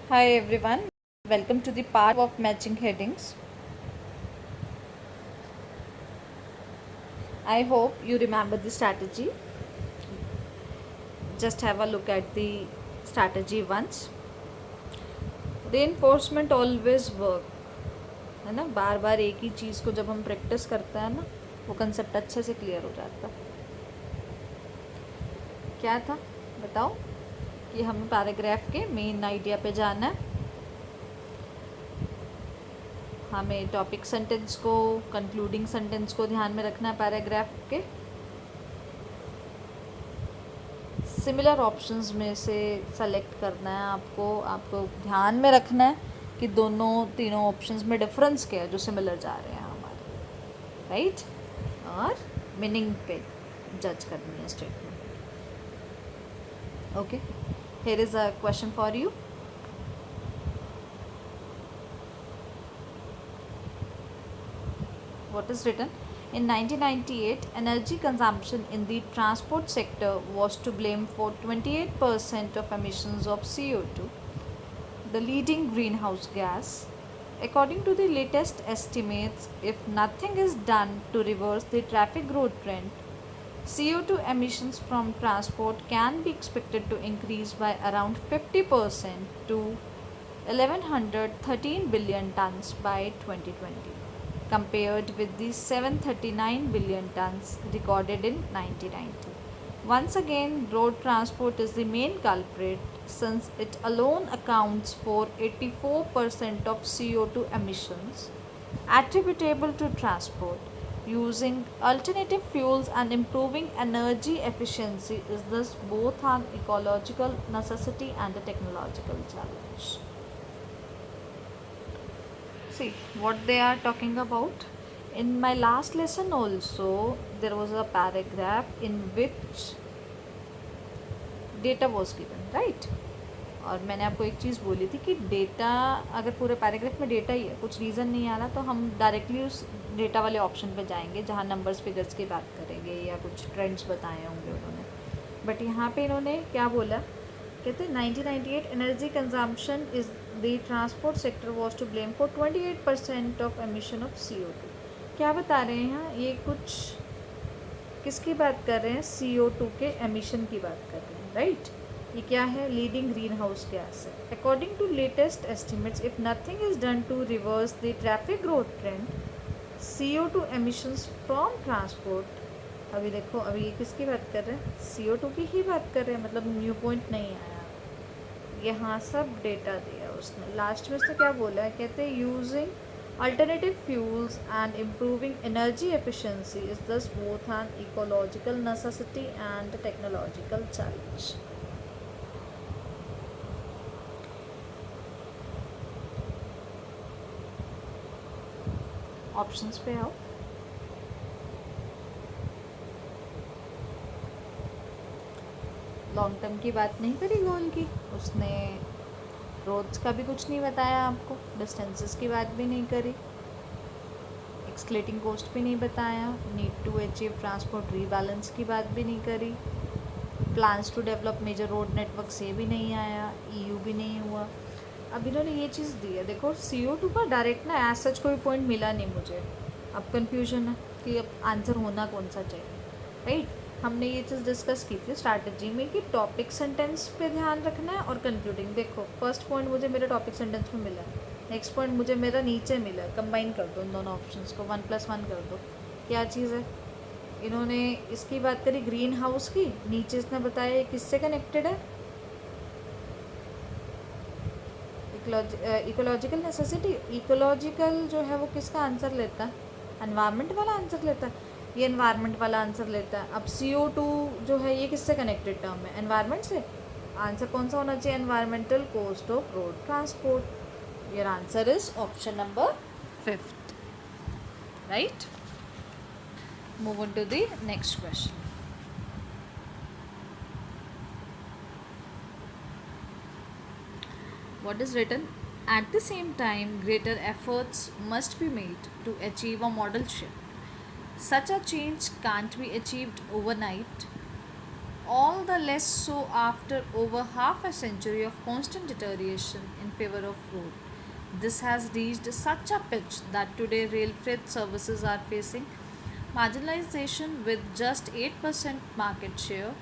Hi everyone, welcome to the part of matching headings. I hope you remember the strategy. Just have a look at the strategy once. Reinforcement always work, है ना. बार बार एक ही चीज़ को जब हम practice करते हैं ना, वो कंसेप्ट अच्छे से क्लियर हो जाता है. क्या था बताओ कि हमें पैराग्राफ के मेन आइडिया पे जाना है. हमें टॉपिक सेंटेंस को, कंक्लूडिंग सेंटेंस को ध्यान में रखना है पैराग्राफ के. सिमिलर ऑप्शंस में से सेलेक्ट करना है आपको ध्यान में रखना है कि दोनों तीनों ऑप्शंस में डिफरेंस क्या है जो सिमिलर जा रहे हैं हमारे, राइट. और मीनिंग पे जज करनी है statement. Okay, here is a question for you. What is written? In 1998, energy consumption in the transport sector was to blame for 28% of emissions of CO2, the leading greenhouse gas. According to the latest estimates, if nothing is done to reverse the traffic growth trend, CO2 emissions from transport can be expected to increase by around 50% to 1113 billion tons by 2020, compared with the 739 billion tons recorded in 1990. Once again, road transport is the main culprit since it alone accounts for 84% of CO2 emissions attributable to transport. Using alternative fuels and improving energy efficiency is thus both an ecological necessity and a technological challenge. See what they are talking about. In my last lesson also there was a paragraph in which data was given, right. और मैंने आपको एक चीज़ बोली थी कि data अगर पूरे paragraph में डेटा ही है, कुछ रीज़न नहीं आ रहा, तो हम डायरेक्टली उस डेटा वाले ऑप्शन पे जाएंगे जहाँ नंबर्स फिगर्स की बात करेंगे या कुछ ट्रेंड्स बताए होंगे उन्होंने. बट यहाँ पे इन्होंने क्या बोला, कहते 1998 energy consumption is the transport sector was to blame for 28% of emission of CO2. क्या बता रहे हैं यहाँ, ये कुछ किसकी बात कर रहे हैं, CO2 के एमिशन की बात कर रहे हैं, राइट. ये क्या है, लीडिंग ग्रीन हाउस गैस है. According to latest estimates, if nothing is done to reverse the traffic growth trend, CO2 emissions from transport. अभी देखो, अभी ये किसकी बात कर रहे हैं, CO2 की ही बात कर रहे हैं, मतलब न्यू पॉइंट नहीं आया. यहाँ सब डेटा दिया उसने. लास्ट में उसने क्या बोला है, कहते हैं using alternative fuels and improving energy efficiency is thus both an ecological necessity and technological challenge. Options पे आओ. लॉन्ग टर्म की बात नहीं करी गोल की उसने, रोड्स का भी कुछ नहीं बताया आपको, डिस्टेंसेस की बात भी नहीं करी, एक्सलेटिंग कोस्ट भी नहीं बताया, need to achieve transport rebalance की बात भी नहीं करी, plans to develop major road network से भी नहीं आया, EU भी नहीं हुआ. अब इन्होंने ये चीज़ दी है, देखो CO2 का डायरेक्ट ना एज सच कोई पॉइंट मिला नहीं मुझे. अब कन्फ्यूजन है कि अब आंसर होना कौन सा चाहिए, राइट. हमने ये चीज़ डिस्कस की थी स्ट्रैटेजी में कि टॉपिक सेंटेंस पे ध्यान रखना है और कंक्लूडिंग. देखो फर्स्ट पॉइंट मुझे मेरे टॉपिक सेंटेंस में मिला, नेक्स्ट पॉइंट मुझे मेरा नीचे मिला. कंबाइन कर दो इन दोनों ऑप्शंस को, 1+1 कर दो. क्या चीज़ है, इन्होंने इसकी बात करी ग्रीन हाउस की, नीचे इसने बताया ये किससे कनेक्टेड है, इकोलॉजिकल नेसेसिटी. इकोलॉजिकल जो है वो किसका आंसर लेता है, एनवायरनमेंट वाला आंसर लेता है. ये एनवायरनमेंट वाला आंसर लेता है. अब CO2 जो है ये किससे कनेक्टेड टर्म है, एनवायरनमेंट से. आंसर कौन सा होना चाहिए, environmental cost of road transport. Your answer is option number 5th, right. Move on to the next question. What is written? At the same time, greater efforts must be made to achieve a model shift. Such a change can't be achieved overnight. all the less so after over half a century of constant deterioration in favor of road. This has reached such a pitch that today rail freight services are facing marginalization with just 8% market share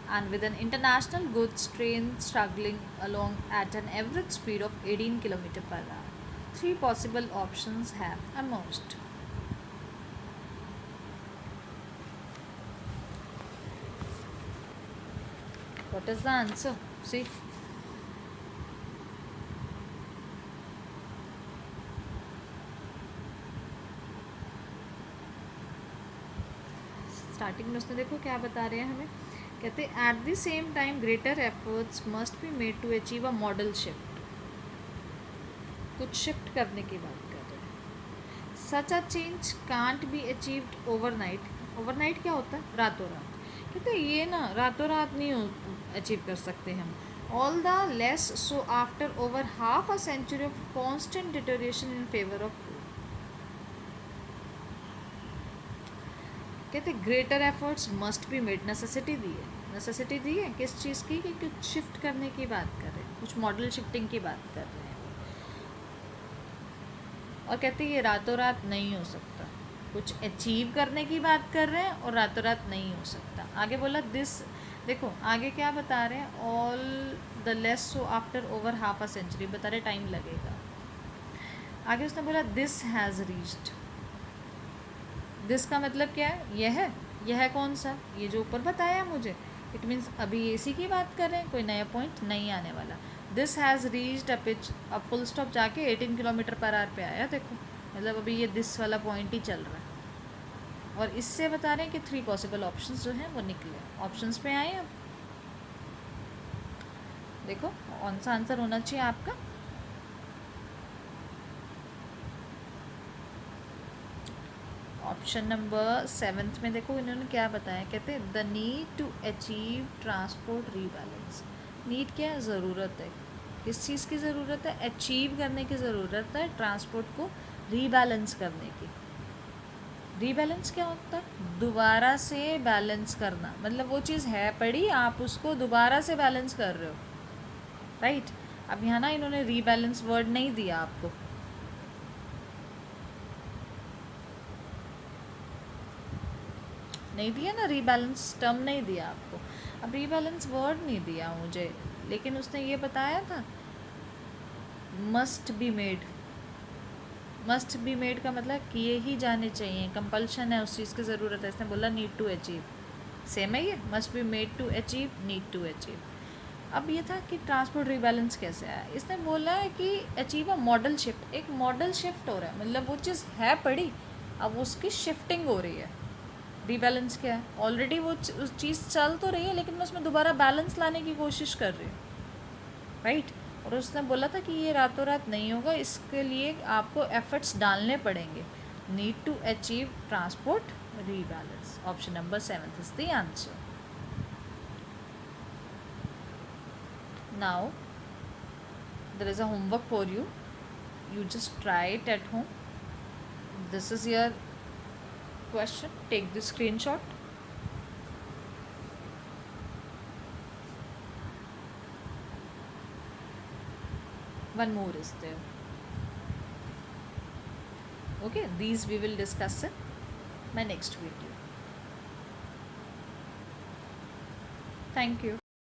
and with an international goods train struggling along at an average speed of 18 km per hour. Three possible options have emerged. What is the answer? See. Starting में उसने देखो क्या बता रहे हैं हमें, कहते हैं at the same time greater efforts must be made to achieve a modal shift. कुछ शिफ्ट करने की बात कर रहे हैं. Such a change can't be achieved overnight. Overnight क्या होता है? रातों रात. कहते हैं ये ना रातों रात नहीं अचीव कर सकते हम. All the less so after over half a century of constant deterioration in favour of. कहते greater efforts must be made. Necessity दी है. नेसेसिटी दी है किस चीज़ की? कि कुछ शिफ्ट करने की बात कर रहे हैं, कुछ मॉडल शिफ्टिंग की बात कर रहे हैं. और कहते हैं ये रातों रात नहीं हो सकता. कुछ अचीव करने की बात कर रहे हैं और रातों रात नहीं हो सकता. आगे बोला दिस, देखो आगे क्या बता रहे हैं, all the less so after over half a century बता रहे, टाइम लगेगा. आगे उसने बोला दिस हैज़ रीच्ड. दिस का मतलब क्या है? यह कौन सा? ये जो ऊपर बताया मुझे. इट मीन्स अभी इसी की बात कर रहे हैं, कोई नया पॉइंट नहीं आने वाला. This has reached a pitch. अब फुल स्टॉप जाके 18 किलोमीटर पर आवर पे आया. देखो मतलब अभी ये दिस वाला पॉइंट ही चल रहा है. और इससे बता रहे हैं कि 3 पॉसिबल ऑप्शंस जो हैं वो निकले. ऑप्शंस पे आए. अब देखो कौन सा आंसर होना चाहिए आपका. ऑप्शन नंबर 7 में देखो इन्होंने क्या बताया. कहते हैं the need to achieve transport rebalance. Need क्या है? ज़रूरत है. किस चीज़ की ज़रूरत है? अचीव करने की ज़रूरत है ट्रांसपोर्ट को रीबैलेंस करने की. रीबैलेंस क्या होता है? दोबारा से बैलेंस करना. मतलब वो चीज़ है पड़ी, आप उसको दोबारा से बैलेंस कर रहे हो. राइट. अब यहाँ ना इन्होंने रीबैलेंस वर्ड नहीं दिया आपको. नहीं दिया ना, रीबैलेंस टर्म नहीं दिया आपको. अब रीबैलेंस वर्ड नहीं दिया मुझे, लेकिन उसने ये बताया था must be made. Must be made का मतलब किए ही जाने चाहिए, कंपल्शन है, उस चीज़ की ज़रूरत है. इसने बोला नीड टू अचीव. सेम है ये. Must be made to achieve, need to achieve. अब ये था कि ट्रांसपोर्ट रीबैलेंस कैसे आया. इसने बोला है कि अचीव अ मॉडल शिफ्ट. एक मॉडल शिफ्ट हो रहा है, मतलब वो चीज़ है पड़ी, अब उसकी शिफ्टिंग हो रही है. रीबैलेंस क्या है? ऑलरेडी वो उस चीज़ चल तो रही है, लेकिन मैं उसमें दोबारा बैलेंस लाने की कोशिश कर रही हूँ. राइट. और उसने बोला था कि ये रातों रात नहीं होगा, इसके लिए आपको एफर्ट्स डालने पड़ेंगे. Need to achieve transport rebalance. Option number 7 is the answer. Now there is a homework for you. You just try it at home. This is your question. Take the screenshot. One more is there. Okay, these we will discuss in my next video. Thank you.